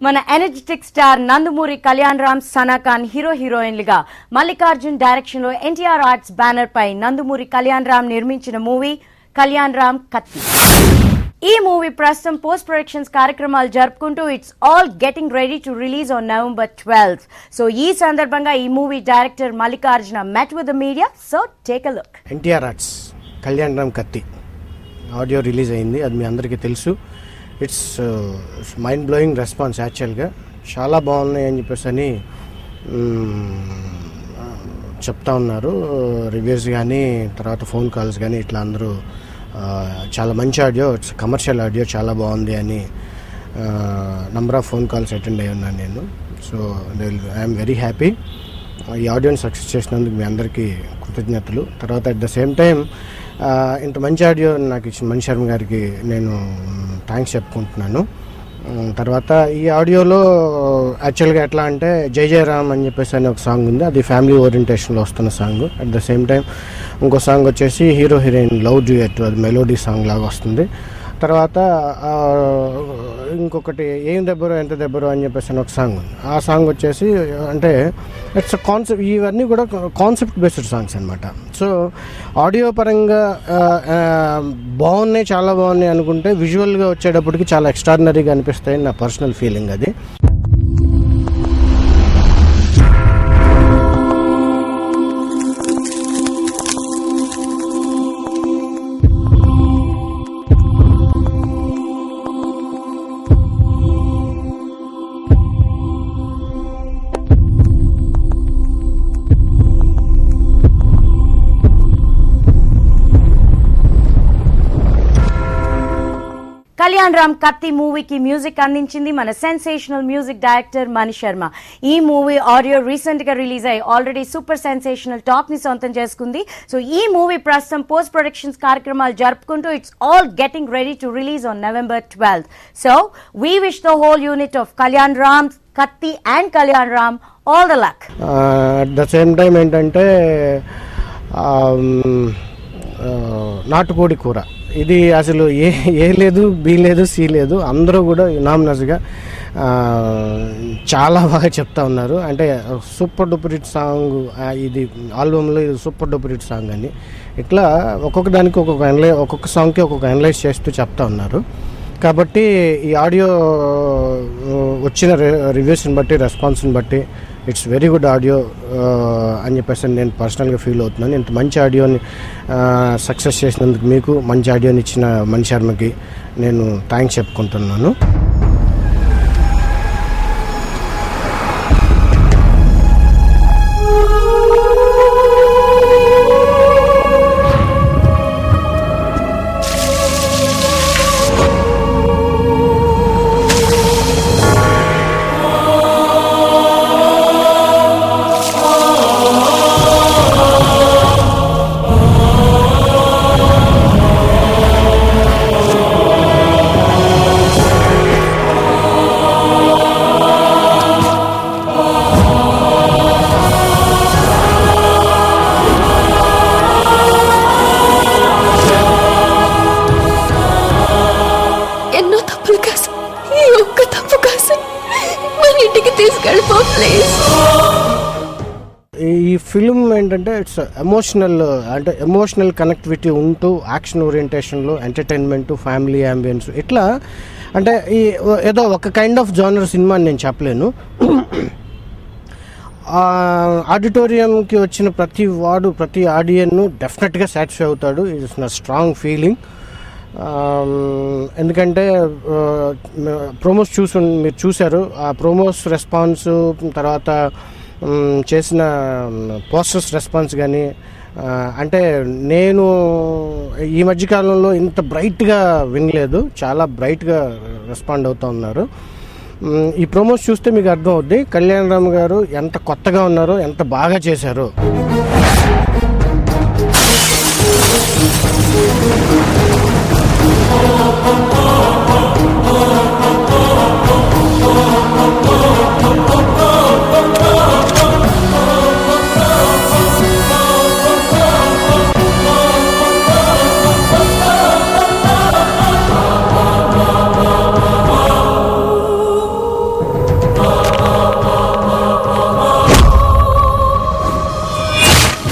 మన energetic star Nandamuri Kalyan Ram, Sana Khan హీరోయిన్లుగా Mallikarjun direction లో ఎన్టీఆర్ ఆర్ట్స్ బ్యానర్ పై నందమూరి కళ్యాణ్ రామ్ నిర్మించిన మూవీ కళ్యాణ్ రామ్ కత్తి. ఈ మూవీ ప్రస్తుతం పోస్ట్ ప్రొడక్షన్స్ కార్యక్రమాలు జరుపుకుంటూ it's all getting ready to release on November 12th. So ఈ సందర్భంగా ఈ movie director Mallikarjuna met with the media. So take a look. NTR arts Kalyan Ram కత్తి ఆడియో రిలీజ్ అయింది, అది మీ అందరికీ తెలుసు. It's mind blowing response. యాక్చువల్గా చాలా బాగున్నాయి అని చెప్పేసి అని చెప్తా ఉన్నారు రివ్యూస్ కానీ, తర్వాత ఫోన్ కాల్స్ కానీ. ఇట్లా అందరూ చాలా మంచి ఆడియో, ఇట్స్ కమర్షియల్ ఆడియో, చాలా బాగుంది అని number of phone calls attend అయ్యి ఉన్నాను నేను. So I'm very happy. ఈ ఆడియోని సక్సెస్ చేసినందుకు మీ అందరికీ కృతజ్ఞతలు. తర్వాత అట్ ద సేమ్ టైం ఇంత మంచి ఆడియో నాకు ఇచ్చిన మణి శర్మ గారికి నేను థ్యాంక్స్ చెప్పుకుంటున్నాను. తర్వాత ఈ ఆడియోలో యాక్చువల్గా ఎట్లా అంటే జై జై రామ్ అని చెప్పేసి అని ఒక సాంగ్ ఉంది, అది ఫ్యామిలీ ఓరియంటేషన్లో వస్తున్న song. At the same time ఇంకో సాంగ్ వచ్చేసి హీరో హీరోయిన్ లవ్ డ్యూయట్, అది మెలోడీ సాంగ్ లాగా వస్తుంది. తర్వాత ఇంకొకటి ఏం దెబ్బరో ఎంత దెబ్బరో అని చెప్పేసి అని ఒక సాంగ్ ఉంది. ఆ సాంగ్ వచ్చేసి అంటే ఇట్స్ కాన్సెప్ట్, ఇవన్నీ కూడా కాన్సెప్ట్ బేస్డ్ సాంగ్స్ అనమాట. సో ఆడియో పరంగా బాగున్నాయి, చాలా బాగున్నాయి అనుకుంటే విజువల్గా వచ్చేటప్పటికి చాలా ఎక్స్ట్రాడినరీగా అనిపిస్తాయి. నా పర్సనల్ ఫీలింగ్ అది. కళ్యాణ్ రామ్ కత్తి మూవీకి మ్యూజిక్ అందించింది మన sensational music director Mani Sharma. ఈ మూవీ ఆడియో రీసెంట్ గా రిలీజ్ అయ్యి ఆల్రెడీ సూపర్ సెన్సేషనల్ టాక్ ని సొంతం చేసుకుంది. సో ఈ మూవీ ప్రస్తుతం పోస్ట్ ప్రొడక్షన్స్ కార్యక్రమాలు జరుపుకుంటూ it's all getting ready to release on November 12th. So we wish the whole unit of Kalyan Ram Kathi and Kalyan Ram all the luck. At the same time ఏంటంటే నాటుకోడి కూర, ఇది అసలు ఏ లేదు, బి లేదు, సి లేదు, అందరూ కూడా యునామినస్గా చాలా బాగా చెప్తా ఉన్నారు. అంటే సూపర్ డూపర్ హిట్ సాంగ్, ఇది ఆల్బమ్లో ఇది సూపర్ డూపర్ హిట్ సాంగ్ అని ఇట్లా ఒక్కొక్క దానికి ఒక్కొక్క సాంగ్కి ఒక్కొక్క అనలైజ్ చేస్తూ చెప్తా ఉన్నారు. కాబట్టి ఈ ఆడియో వచ్చిన రివ్యూస్ని బట్టి, రెస్పాన్స్ని బట్టి ఇట్స్ వెరీ గుడ్ ఆడియో అని చెప్పేసి నేను పర్సనల్గా ఫీల్ అవుతున్నాను. ఇంత మంచి ఆడియోని సక్సెస్ చేసినందుకు మీకు, మంచి ఆడియోని ఇచ్చిన మణి శర్మకి నేను థ్యాంక్స్ చెప్పుకుంటున్నాను. ఈ ఫిల్మ్ ఏంటంటే ఇట్స్ ఎమోషనల్, అంటే ఎమోషనల్ కనెక్టివిటీ ఉంటూ యాక్షన్ ఓరియంటేషన్లో ఎంటర్టైన్మెంట్, ఫ్యామిలీ అంబియన్స్, ఇట్లా అంటే ఈ ఏదో ఒక కైండ్ ఆఫ్ జానర్ సినిమా అని నేను చెప్పలేను. ఆడిటోరియంకి వచ్చిన ప్రతి ఆడియన్ను డెఫినెట్గా సాటిస్ఫై అవుతాడు. ఇట్స్ నా స్ట్రాంగ్ ఫీలింగ్. ఎందుకంటే ప్రోమోస్ మీరు చూశారు, ఆ ప్రోమోస్ రెస్పాన్స్, తర్వాత చేసిన పోస్టర్స్ రెస్పాన్స్ కానీ, అంటే నేను ఈ మధ్యకాలంలో ఇంత బ్రైట్గా వినలేదు, చాలా బ్రైట్గా రెస్పాండ్ అవుతూ ఉన్నారు. ఈ ప్రోమోస్ చూస్తే మీకు అర్థం అవుద్ది కళ్యాణ్ రామ్ గారు ఎంత కొత్తగా ఉన్నారో, ఎంత బాగా చేశారో.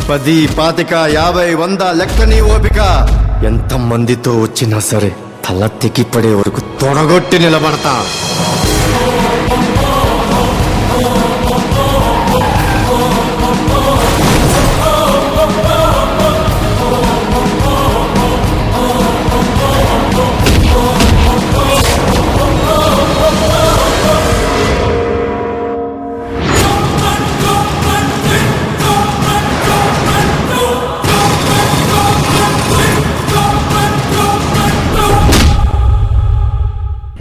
10, 25, 50, 100 లెక్కని ఓపిక ఎంత మందితో వచ్చినా సరే తల తెగిపడే వరకు తొడగొట్టి నిలబడతా.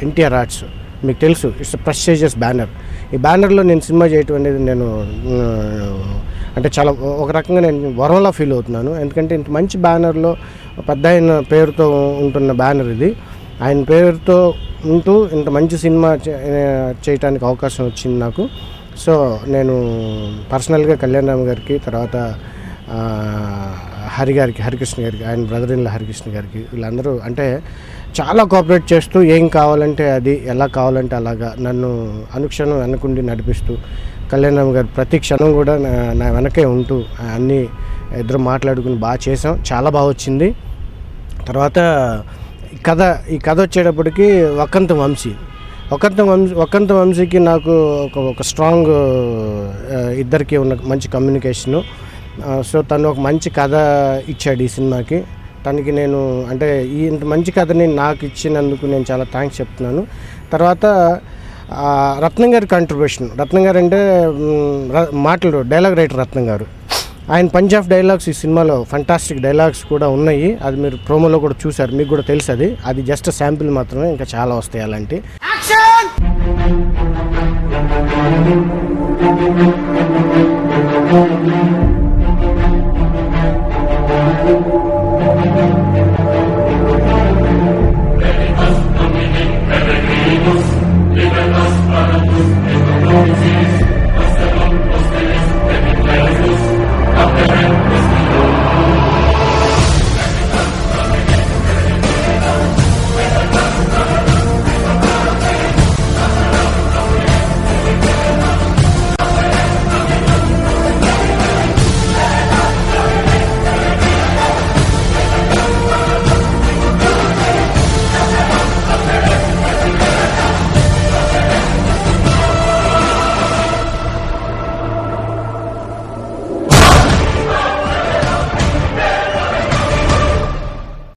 ఎన్టీఆర్ ఆర్ట్స్ మీకు తెలుసు, ఇట్స్ ప్రెస్టీజియస్ బ్యానర్. ఈ బ్యానర్లో నేను సినిమా చేయటం అనేది నేను అంటే చాలా ఒక రకంగా నేను వరంలా ఫీల్ అవుతున్నాను. ఎందుకంటే ఇంత మంచి బ్యానర్లో పెద్ద ఆయన పేరుతో ఉంటున్న బ్యానర్ ఇది. ఆయన పేరుతో ఉంటూ ఇంత మంచి సినిమా చేయడానికి అవకాశం వచ్చింది నాకు. సో నేను పర్సనల్గా కళ్యాణ్ రామ్ గారికి, తర్వాత హరికృష్ణ గారికి, ఆయన బ్రదర్ ఇన్ లా హరికృష్ణ గారికి, వీళ్ళందరూ అంటే చాలా కోఆపరేట్ చేస్తూ ఏం కావాలంటే అది, ఎలా కావాలంటే అలాగా నన్ను అనుక్షణం వెనకుండి నడిపిస్తూ, కళ్యాణ్ రామ్ గారు ప్రతి క్షణం కూడా నా వెనకే ఉంటూ అన్నీ ఇద్దరు మాట్లాడుకుని బాగా చేసాం. చాలా బాగా వచ్చింది. తర్వాత ఈ కథ వచ్చేటప్పటికి వక్కంత వంశీకి నాకు ఒక స్ట్రాంగ్, ఇద్దరికి ఉన్న మంచి కమ్యూనికేషను. సో తను ఒక మంచి కథ ఇచ్చాడు ఈ సినిమాకి. తనకి నేను అంటే ఇంత మంచి కథని నాకు ఇచ్చినందుకు నేను చాలా థ్యాంక్స్ చెప్తున్నాను. తర్వాత రత్నం గారి కాంట్రిబ్యూషన్. రత్నం గారు అంటే డైలాగ్ రైటర్ రత్నం గారు. ఆయన పంజాబ్ డైలాగ్స్ ఈ సినిమాలో ఫంటాస్టిక్ డైలాగ్స్ కూడా ఉన్నాయి. అది మీరు ప్రోమోలో కూడా చూసారు, మీకు కూడా తెలుసు. అది జస్ట్ శాంపిల్ మాత్రమే, ఇంకా చాలా వస్తాయి అలాంటి.